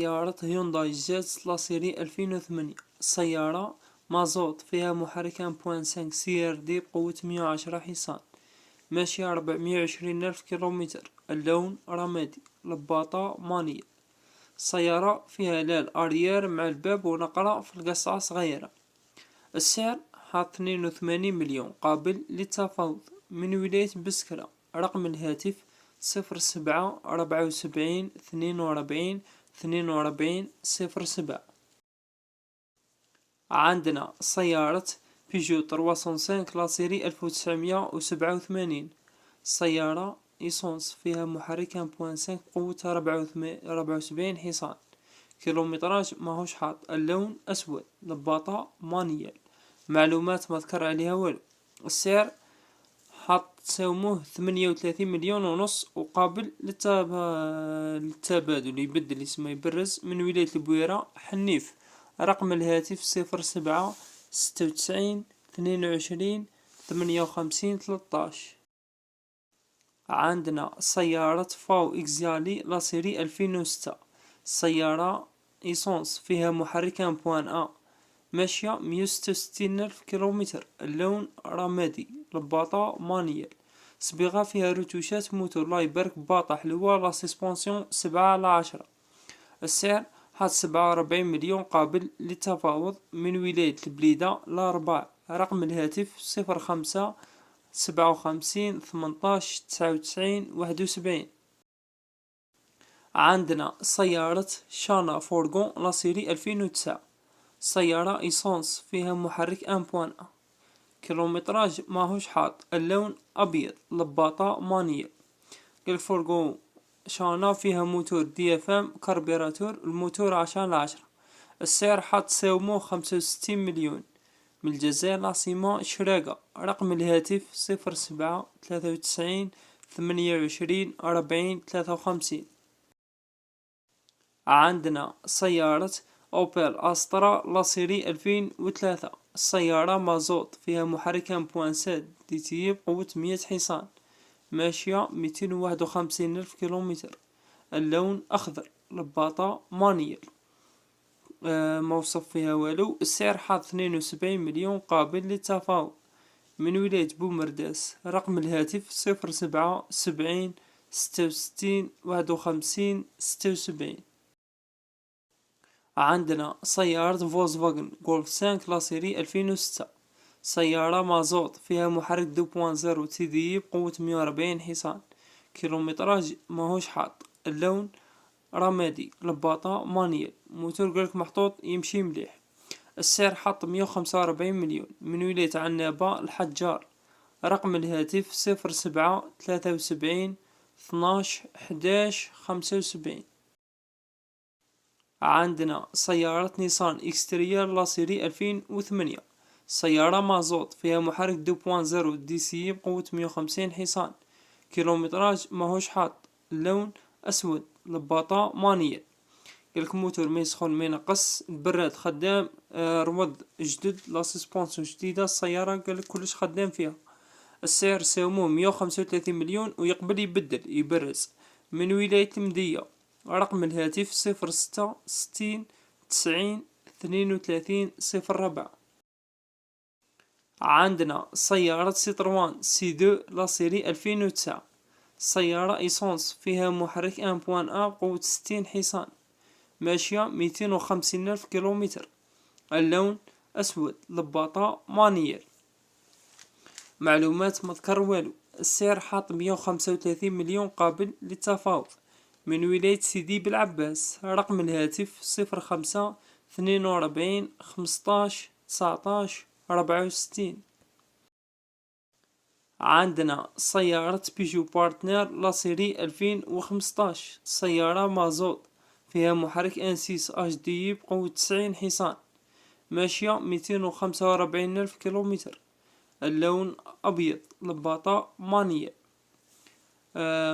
سيارة هيونداي جاز لا سيري 2008. سيارة مازوت فيها محرك 1.5 CRD بقوة 110 حصان، ماشية 420 ألف كيلومتر. اللون رمادي، لباطة مانية. السيارة فيها لال أريير مع الباب ونقرة في القصعة صغيرة. السعر حاط 82 مليون قابل للتفاوض. من ولاية بسكرة. رقم الهاتف 07 74 42 42 07. عندنا سيارة بيجو 305 لا سيري 1987. سيارة إيسونس فيها محرك 1.5 قوة 74 حصان، كيلومتراج ماهوش حاط. اللون أسود، لباطة مانيال. معلومات مذكر عليها والو. السعر حاط تساوموه 38 مليون ونص وقابل للتبادل، يبدل اسمه يبرز. من ولاية البويرة حنيف. رقم الهاتف 07 96 22 58 13. عندنا سيارة فاو إكزالي لا سيري 2006. سيارة إيسونس فيها محرك 1.1، ماشية 166 ألف كيلومتر. اللون رمادي، لباطة مانيال. صبيغة فيها رتوشات موتور، الله يبارك، باطة حلوة. لا سسبونسيون 7/10. السعر حاط 47 مليون قابل للتفاوض. من ولاية البليدة لا 4. رقم الهاتف 05 57 18 99 71. عندنا سيارة شانا فورغون لا سيري 2009. سيارة إيسونس فيها محرك 1.1، كيلومتراج ماهوش حاط. اللون أبيض، لباطة مانية. الفورغون شانا فيها موتور DFM كاربيراتور، الموتور 10/10. السعر حاط تساومو 65 مليون. من الجزائر لاسيما شراقة. رقم الهاتف 07 23 28 40 53. عندنا سيارة أوبل أسترا لا سيري 2003. السيارة مازوت فيها محرك 1.7 DTI بقوة 100 حصان، ماشية 251 ألف كيلومتر. اللون أخضر، لباطة مانيال. موصف فيها والو. السعر حاط 72 مليون قابل للتفاوض. من ولاية بومرداس. رقم الهاتف 07 70 66 51 76. عندنا سيارة فولكسفاغن جولف 5 لا سيري 2006. سيارة مازوت فيها محرك 2.0 TDI بقوة 140 حصان، كيلومتراج ماهوش حاط. اللون رمادي، لباطة مانيال. موتور قالك محطوط يمشي مليح. السعر حط 145 مليون. من ولاية عنابة الحجار. رقم الهاتف 07 73 12 11 75. عندنا سيارة نيسان إكستريال لا سيري 2008. سيارة مازوت فيها محرك 2.0 DCI بقوة 150 حصان، كيلومتراج ماهوش حاط. اللون أسود، لباطة مانية. قالك موتور ما يسخن ما ينقص، البراد خدام، روض جدد، لا سسبونسيون جديدة. السيارة قالك كلش خدام فيها. السعر ساوموه 135 مليون ويقبل يبدل يبرز. من ولاية المدية. رقم الهاتف 06 60 90 32 04. عندنا سيارة سيتروان C2 لا سيري 2009. سيارة إيسونس فيها محرك 1.1 بقوة 60 حصان، ماشية 250 ألف كيلومتر. اللون أسود، لباطة مانيال. معلومات مذكر والو. السعر حاط 135 مليون قابل للتفاوض. من ولاية سيدي بالعباس. رقم الهاتف 05 42 15 19 64. عندنا سيارة بيجو بارتنر لا سيري 2015. سيارة مازوت فيها محرك 1.6 HDI بقوة 90 حصان، ماشية 245 ألف كيلومتر. اللون أبيض، لباطة مانية.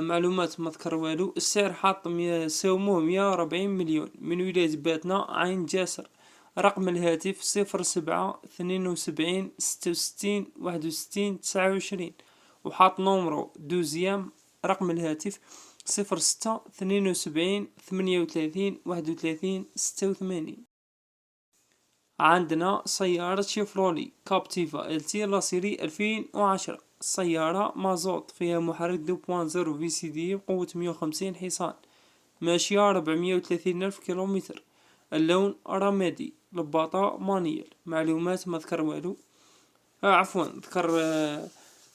معلومات مذكر والو. السعر حاط ساوموه 140 مليون. من ولاية باتنا عين جاسر. رقم الهاتف 07 72 66 61 29 وحاط نومرو دوزيام. رقم الهاتف 06 72 38 31 86. عندنا سيارة شيفرولي كابتيفا LT لاسيري 2010. سيارة مازوت فيها محرك 2.0 VCD بقوة 150 حصان، ماشية 430,000 كيلومتر. اللون رمادي، لباطة مانيال. معلومات ما ذكر والو، عفوا ذكر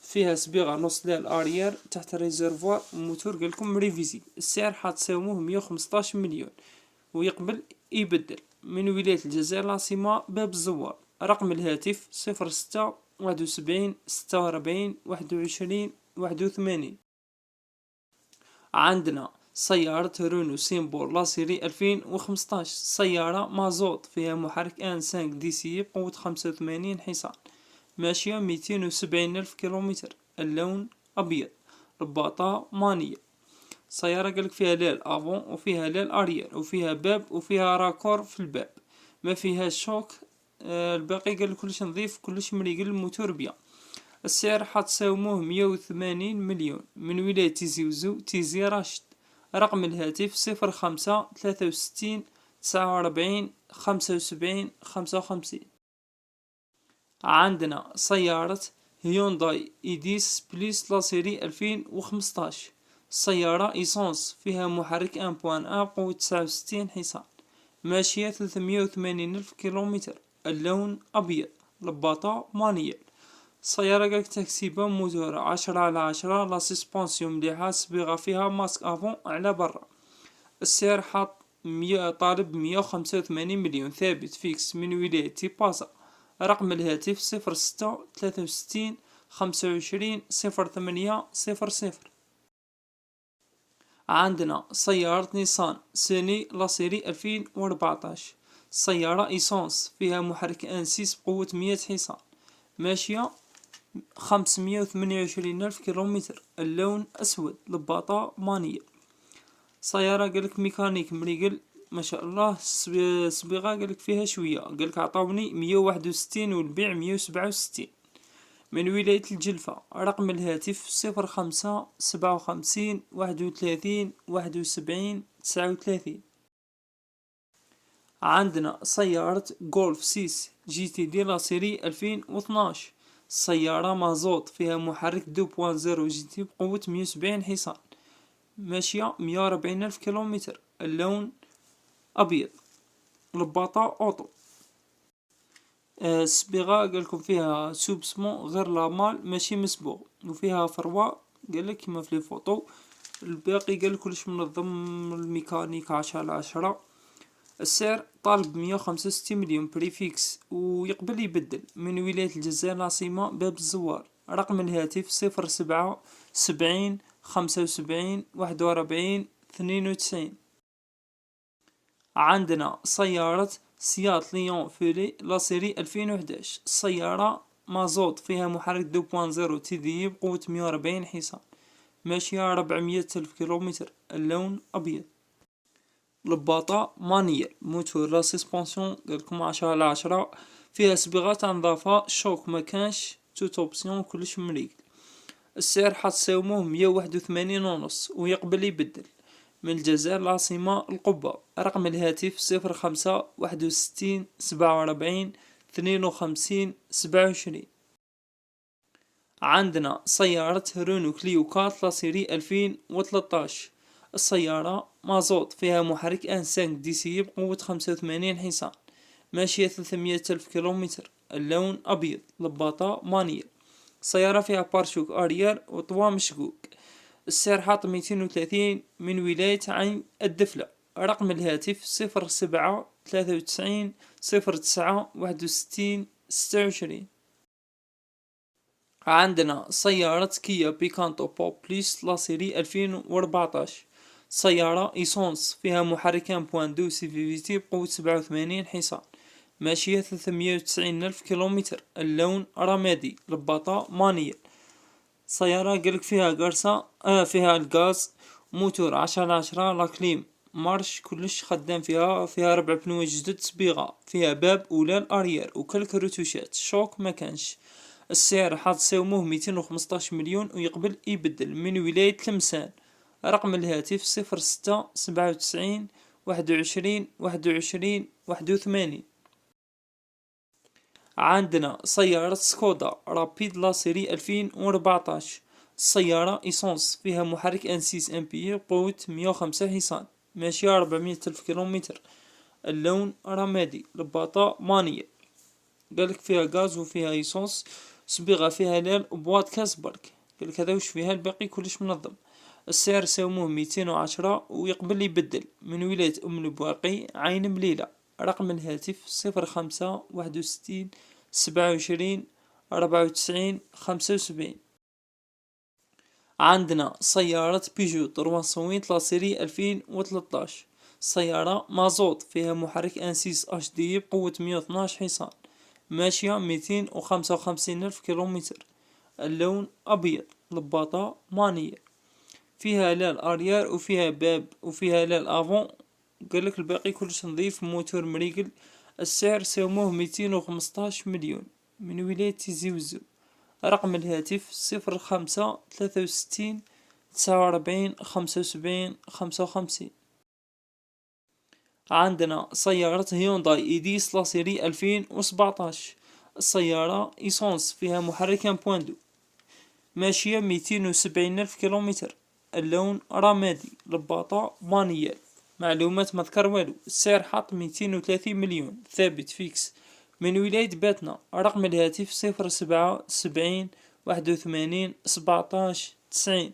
فيها صبيغة نص ديال الاريير تحت ريزرفوار موتور قالكم ريفيزي. السعر حتساوموه 115 مليون ويقبل يبدل. من ولاية الجزائر العاصمة باب الزوار. رقم الهاتف 06 71 46 21 81. عندنا سيارة رونو سيمبور لاسيري 2015. سيارة مازوت فيها محرك ان 5 دي سي بقوة 85 حصان، ماشية 270,000 كيلومتر. اللون أبيض، رباطة مانية. سيارة قالك فيها ليل افون وفيها ليل اريير وفيها باب وفيها راكور في الباب، ما فيها شوك. الباقي قال كلش نظيف كلش مريقل، الموتور بيان. السعر حتساوموه 180 مليون. من ولاية تيزي وزو تيزي راشد. رقم الهاتف 05 63 49 75 55. عندنا سيارة هيونداي ايديس بليس لاسيري 2015. سيارة ايسونس فيها محرك 1.1 بقوة 69 حصان، ماشية 380,000 كيلومتر. اللون أبيض، لباطة مانيال. سيارة قالك تكسيبة موتور 10/10. لا سسبونسيون مليحة، صبيغة فيها ماسك افون على برا. السعر حاط طالب 185 مليون ثابت فيكس. من ولاية تيبازا. رقم الهاتف 06 63 25 08 00. عندنا سيارة نيسان سيني لاسيري 2014. سيارة ايسونس فيها محرك ان 6 بقوة 100 حصان، ماشية 528,000 كيلومتر. اللون أسود، لباطة مانية. سيارة قالك ميكانيك مريقل ما شاء الله. صبيغة قالك فيها شوية، قالك عطاوني 161 والبيع 167. من ولاية الجلفة. رقم الهاتف 05 57 31 71 39. عندنا سيارة جولف 6 جي تي دي لاسيري 2012. سيارة مازوت فيها محرك 2.0 جي تي بقوة 170 حصان، ماشية 140,000 كيلومتر. اللون أبيض، لباطة أوتو. الصبيغة قالكم فيها سوبسمون غير لامال ماشي مسبوغ، وفيها فروة قالك كيما في الفوطو. الباقي قال كلش منظم، الميكانيك 10/10. السعر طالب 165 مليون بريفيكس ويقبل يبدل. من ولاية الجزائر العاصمة باب الزوار. رقم الهاتف 07 70 75 41 92. عندنا سيارة سيات ليون فيلي لاسيري 2011. سيارة مازوت فيها محرك 2.0 تي دي بقوة 140 حصان، ماشية 400,000 كيلومتر. اللون أبيض، لباطة مانيال. موتور لا سسبونسيون قالكم 10/10. فيها صبغات نظافة، شوك مكانش، توت اوبسيون كلش مريق. السعر حتساوموه 181 ونص ويقبل يبدل. من الجزائر العاصمة القبة. رقم الهاتف 05 61 47 52 27. عندنا سيارة رونو كليو 4 لاسيري 2013. السيارة مازوت فيها محرك ان 5 دي سي بقوة 85 حصان، ماشية 300,000 كيلومتر. اللون أبيض، لباطة مانيال. سيارة فيها بارشوك أريير وطوا مشقوق. السعر حاط 230. من ولاية عين الدفلة. رقم الهاتف 07 93 09 61 26. عندنا سيارة كيا بيكانتو بوبليس لاسيري 2014. سيارة ايسونس فيها محرك 1.2 سي في تي بقوة 87 حصان، ماشية 390,000 كيلومتر. اللون رمادي، لباطة مانيال. سيارة قالك فيها قرصة فيها الغاز، موتور 10/10. لاكليم مارش كلش خدام فيها 4 بنوة جدد. صبيغة فيها باب أولى الأريير وكلك روتوشات، شوك مكانش. السعر حتساوموه 215 مليون ويقبل يبدل. من ولاية تلمسان. رقم الهاتف 06 97 21 81. عندنا سيارة سكودا رابيد لاسيري 2014. السيارة إيسونس، فيها محرك أنسيس أمبير بقوة 105 حصان، ماشية 400 ألف كيلومتر. اللون رمادي، الباطة مانية، قالك فيها غاز وفيها إيسونس، صبيغة فيها ليل وبواد كاسبرك، قالك هذا وش فيها، الباقي كلش منظم. السعر ساوموه 210 ويقبل يبدل. من ولاية أم البواقي، عين مليلة. رقم الهاتف 05 61 27 94 75. عندنا سيارة بيجو 308 لاسيري 2013. سيارة مازوت، فيها محرك أنسيس اش دي بقوة 112 حصان، ماشية 255 ألف كيلومتر. اللون أبيض، الباطة مانية، فيها لا الاريار وفيها باب وفيها لا الافون، قالك الباقي كلش نظيف، موتور مريقل. السعر ساوموه 215 مليون. من ولاية تيزي وزو. رقم الهاتف 05 63 49 75 55. عندنا سيارة هيونداي ايديس لاسيري 2017. السيارة إيسونس، فيها محرك بواندو، ماشية 270 ألف كيلومتر. اللون رمادي، الباطة مانيال. معلومات مذكر والو. السعر حاط 230 مليون ثابت فيكس. من ولاية باتنا. رقم الهاتف 07 70 81 17 90.